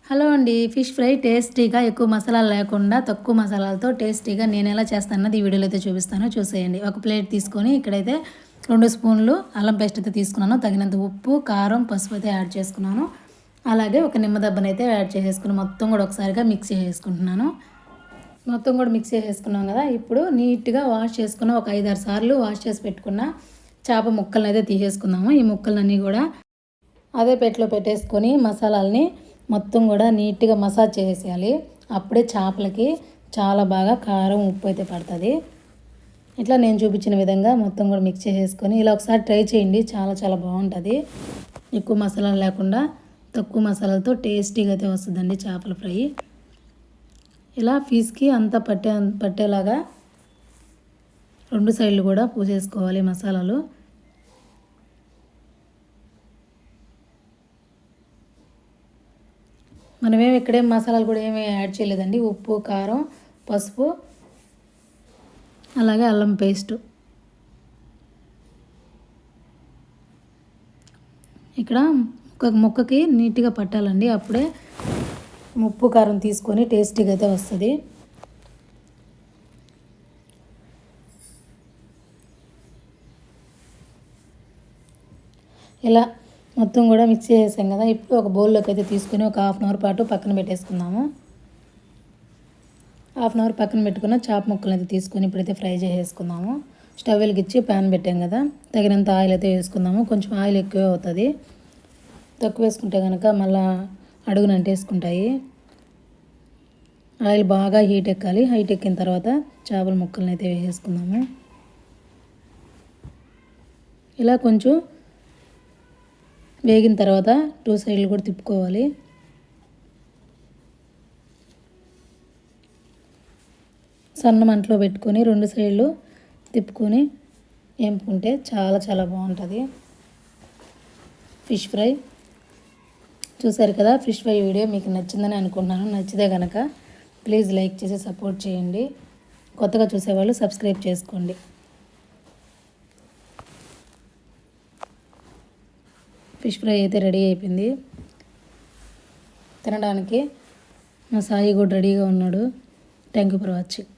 Hello అండి. Fish fry టేస్టీగా ఎక్కువ మసాలాలు లేకుండా తక్కువ మసాలాలతో టేస్టీగా నేను ఎలా చేస్తానన్నది ఈ వీడియోలో అయితే చూపిస్తాను, చూసేయండి. ఒక ప్లేట్ తీసుకొని ఇక్కడైతే 2 స్పూన్లు అల్లం పేస్ట్ అయితే తీసుకున్నాను. తగినంత ఉప్పు, కారం, పసుపు అయితే యాడ్ చేసుకున్నాను. అలాగే ఒక నిమ్మదబ్బనైతే యాడ్ చేసేసుకుని మొత్తం కూడా ఒకసారిగా మిక్స్ చేసుకుంటున్నాను. మొత్తం కూడా మిక్స్ చేసేసుకున్నాం కదా. ఇప్పుడు నీట్గా వాష్ చేసుకున్న ఒక 5-6 సార్లు వాష్ చేసి పెట్టుకున్న చేప ముక్కలను అయితే తీసేసుకుందాము. ఈ ముక్కలన్నీ కూడా అదే ప్లేట్లో పెట్టేసుకొని మసాలాలని మొత్తం కూడా నీట్గా మసాజ్ చేసేయాలి. అప్పుడే చేపలకి చాలా బాగా కారం, ఉప్పు అయితే పడుతుంది. ఇట్లా నేను చూపించిన విధంగా మొత్తం కూడా మిక్స్ చేసేసుకొని ఇలా ఒకసారి ట్రై చేయండి. చాలా చాలా బాగుంటుంది. ఎక్కువ మసాలాలు లేకుండా తక్కువ మసాలాలతో టేస్టీగా అయితే వస్తుందండి చేపల ఫ్రై. ఇలా ఫిష్కి అంతా పట్టేలాగా 2 సైడ్లు కూడా పూసేసుకోవాలి మసాలాలు. మనమేమి ఇక్కడేం మసాలాలు కూడా ఏమీ యాడ్ చేయలేదండి. ఉప్పు, కారం, పసుపు, అలాగే అల్లం పేస్టు. ఇక్కడ ముక్కకి నీట్గా పట్టాలండి. అప్పుడే ఉప్పు, కారం తీసుకొని టేస్టీగా అయితే వస్తుంది. ఇలా మొత్తం కూడా మిక్స్ చేసాం కదా. ఇప్పుడు ఒక బౌల్లోకి అయితే తీసుకొని ఒక 1/2 అవర్ పాటు పక్కన పెట్టేసుకుందాము. 1/2 అవర్ పక్కన పెట్టుకున్న చేప ముక్కలు అయితే తీసుకొని ఇప్పుడైతే ఫ్రై చేసేసుకుందాము. స్టవ్ వెలిగించి ప్యాన్ పెట్టాం కదా. తగినంత ఆయిల్ అయితే వేసుకుందాము. కొంచెం ఆయిల్ ఎక్కువే అవుతుంది. తక్కువ వేసుకుంటే కనుక మళ్ళీ అడుగున అంటేసుకుంటాయి. ఆయిల్ బాగా హీట్ ఎక్కాలి. హీట్ ఎక్కిన తర్వాత చేపల ముక్కలను అయితే వేసేసుకుందాము. ఇలా కొంచెం వేగిన తర్వాత 2 సైడ్లు కూడా తిప్పుకోవాలి. సన్న మంటలో పెట్టుకొని 2 సైడ్లు తిప్పుకొని వేపుకుంటే చాలా చాలా బాగుంటుంది ఫిష్ ఫ్రై. చూసారు కదా, ఫిష్ ఫ్రై వీడియో మీకు నచ్చిందని అనుకుంటున్నాను. నచ్చితే కనుక ప్లీజ్ లైక్ చేసి సపోర్ట్ చేయండి. కొత్తగా చూసేవాళ్ళు సబ్స్క్రైబ్ చేసుకోండి. ఫిష్ ఫ్రై అయితే రెడీ అయిపోయింది. తినడానికి మా సాయి కూడా రెడీగా ఉన్నాడు. Thank you for watching.